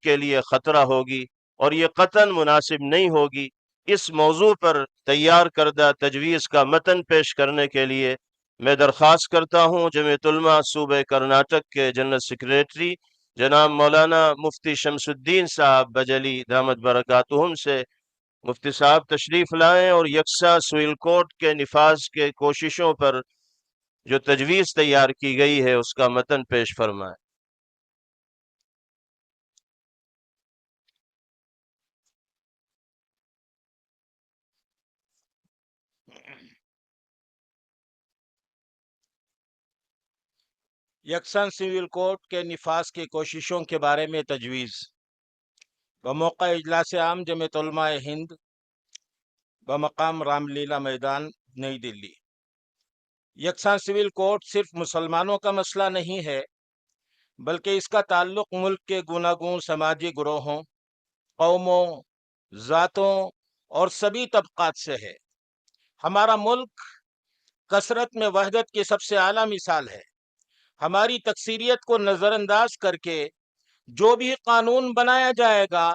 کے لیے خطرہ ہوگی اور یہ قطعاً مناسب نہیں ہوگی۔ اس موضوع پر تیار کردہ تجویز کا متن پیش کرنے کے لیے میں درخواست کرتا ہوں جمعیت علماء صوبہ کرناٹک کے جنرل سیکریٹری جناب مولانا مفتی شمس الدین صاحب بجلی دامت برکاتہم سے مفتی صاحب تشریف لائیں اور یکساں سویل کوڈ کے نفاذ کے کوششوں پر جو تجویز تیار کی گئی ہے اس کا متن پیش فرمائیں۔ یکساں سول کوڈ کے نفاذ کی کوششوں کے بارے میں تجویز بموقع اجلاس عام جمعیت علماء ہند بمقام رام لیلا میدان نئی دلی۔ یکساں سول کوڈ صرف مسلمانوں کا مسئلہ نہیں ہے بلکہ اس کا تعلق ملک کے گوناگون سماجی گروہوں، قوموں، ذاتوں اور سبھی طبقات سے ہے۔ ہمارا ملک کثرت میں وحدت کی سب سے اعلیٰ مثال ہے۔ ہماری تکثیریت کو نظر انداز کر کے جو بھی قانون بنایا جائے گا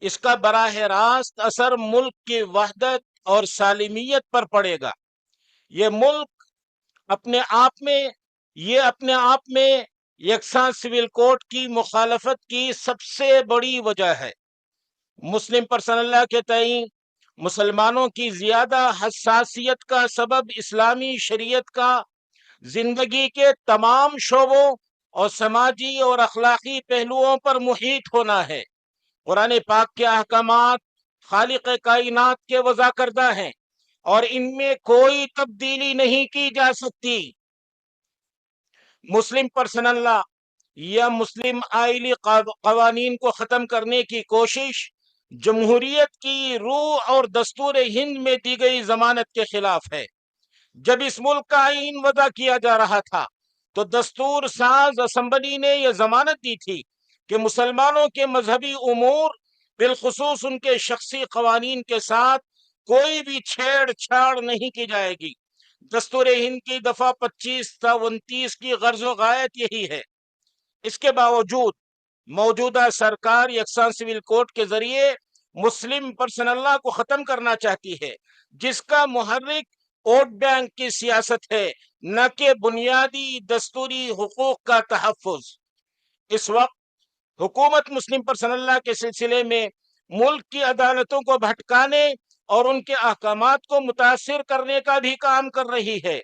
اس کا براہ راست اثر ملک کی وحدت اور سالمیت پر پڑے گا۔ یہ ملک اپنے آپ میں یکساں سول کوڈ کی مخالفت کی سب سے بڑی وجہ ہے۔ مسلم پرسنل لا کے تئیں مسلمانوں کی زیادہ حساسیت کا سبب اسلامی شریعت کا زندگی کے تمام شعبوں اور سماجی اور اخلاقی پہلوؤں پر محیط ہونا ہے۔ قرآن پاک کے احکامات خالق کائنات کے وضع کردہ ہیں اور ان میں کوئی تبدیلی نہیں کی جا سکتی۔ مسلم پرسنل لا یا مسلم آئلی قوانین کو ختم کرنے کی کوشش جمہوریت کی روح اور دستور ہند میں دی گئی ضمانت کے خلاف ہے۔ جب اس ملک کا آئین وضع کیا جا رہا تھا تو دستور ساز اسمبلی نے یہ ضمانت دی تھی کہ مسلمانوں کے مذہبی امور بالخصوص ان کے شخصی قوانین کے ساتھ کوئی بھی چھیڑ چھاڑ نہیں کی جائے گی۔ دستور ہند کی دفعہ 25 تا 29 کی غرض و غایت یہی ہے۔ اس کے باوجود موجودہ سرکار یکساں سول کوڈ کے ذریعے مسلم پرسنل لا کو ختم کرنا چاہتی ہے، جس کا محرک ووٹ بینک کی سیاست ہے، نہ کہ بنیادی دستوری حقوق کا تحفظ۔ اس وقت حکومت مسلم پرسنل لا کے سلسلے میں ملک کی عدالتوں کو بھٹکانے اور ان کے احکامات کو متاثر کرنے کا بھی کام کر رہی ہے۔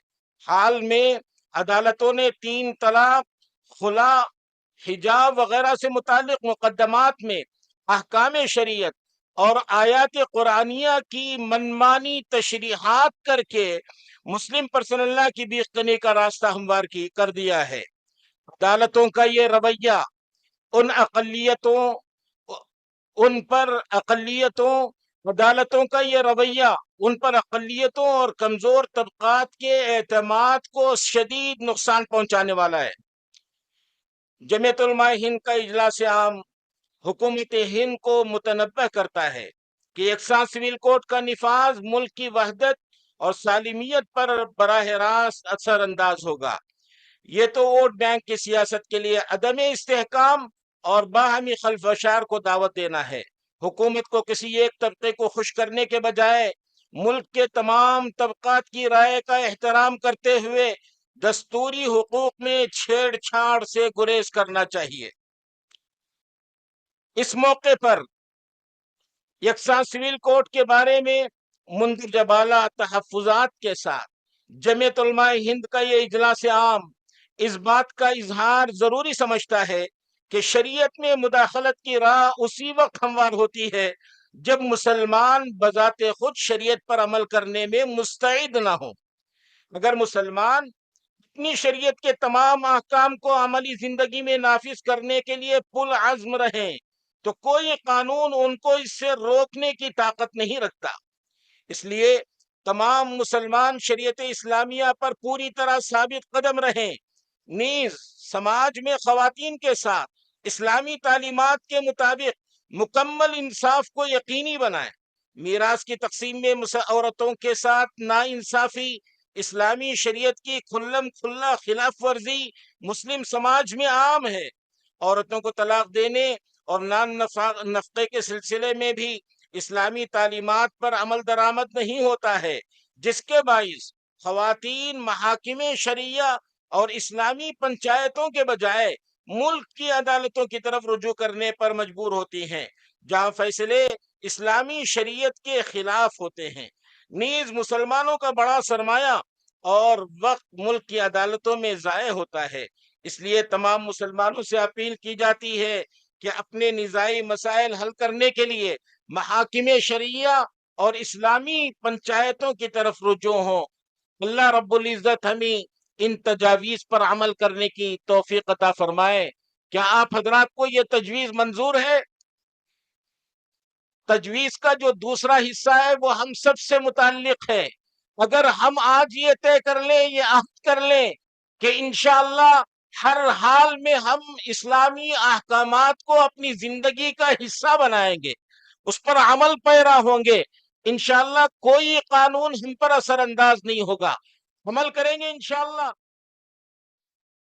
حال میں عدالتوں نے 3 طلاق، خلا، حجاب وغیرہ سے متعلق مقدمات میں احکام شریعت اور آیات قرآنیہ کی منمانی تشریحات کر کے مسلم پرسنل لا کی بیخ کا راستہ ہموار کر دیا ہے۔ عدالتوں کا یہ رویہ ان پر اقلیتوں اور کمزور طبقات کے اعتماد کو شدید نقصان پہنچانے والا ہے۔ جمعیت علماء ہند کا اجلاس عام حکومت ہند کو متنبہ کرتا ہے کہ یکساں سول کوڈ کا نفاذ ملک کی وحدت اور سالمیت پر براہ راست اثر انداز ہوگا۔ یہ تو ووٹ بینک کی سیاست کے لیے عدم استحکام اور باہمی خلفشار کو دعوت دینا ہے۔ حکومت کو کسی ایک طبقے کو خوش کرنے کے بجائے ملک کے تمام طبقات کی رائے کا احترام کرتے ہوئے دستوری حقوق میں چھیڑ چھاڑ سے گریز کرنا چاہیے۔ اس موقع پر یکساں سول کوڈ کے بارے میں مندرجہ بالا تحفظات کے ساتھ جمعیت علماء ہند کا یہ اجلاس عام اس بات کا اظہار ضروری سمجھتا ہے کہ شریعت میں مداخلت کی راہ اسی وقت ہموار ہوتی ہے جب مسلمان بذات خود شریعت پر عمل کرنے میں مستعد نہ ہوں۔ اگر مسلمان اپنی شریعت کے تمام احکام کو عملی زندگی میں نافذ کرنے کے لیے پُر عزم رہیں تو کوئی قانون ان کو اس سے روکنے کی طاقت نہیں رکھتا۔ اس لیے تمام مسلمان شریعت اسلامیہ پر پوری طرح ثابت قدم رہیں، نیز سماج میں خواتین کے ساتھ اسلامی تعلیمات کے مطابق مکمل انصاف کو یقینی بنائیں۔ میراث کی تقسیم میں عورتوں کے ساتھ ناانصافی، اسلامی شریعت کی کھلم کھلا خلاف ورزی مسلم سماج میں عام ہے۔ عورتوں کو طلاق دینے اور نفقے کے سلسلے میں بھی اسلامی تعلیمات پر عمل درآمد نہیں ہوتا ہے، جس کے باعث خواتین محاکم شرعیہ اور اسلامی پنچایتوں کے بجائے ملک کی عدالتوں کی طرف رجوع کرنے پر مجبور ہوتی ہیں، جہاں فیصلے اسلامی شریعت کے خلاف ہوتے ہیں۔ نیز مسلمانوں کا بڑا سرمایہ اور وقت ملک کی عدالتوں میں ضائع ہوتا ہے، اس لیے تمام مسلمانوں سے اپیل کی جاتی ہے کہ اپنے نزاعی مسائل حل کرنے کے لیے محاکم شرعیہ اور اسلامی پنچایتوں کی طرف رجوع ہوں۔ اللہ رب العزت ہمیں ان تجاویز پر عمل کرنے کی توفیق عطا فرمائے۔ کیا آپ حضرات کو یہ تجویز منظور ہے؟ تجویز کا جو دوسرا حصہ ہے وہ ہم سب سے متعلق ہے۔ اگر ہم آج یہ طے کر لیں، یہ عہد کر لیں کہ انشاءاللہ ہر حال میں ہم اسلامی احکامات کو اپنی زندگی کا حصہ بنائیں گے، اس پر عمل پیرا ہوں گے، انشاءاللہ کوئی قانون ہم پر اثر انداز نہیں ہوگا، عمل کریں گے انشاءاللہ۔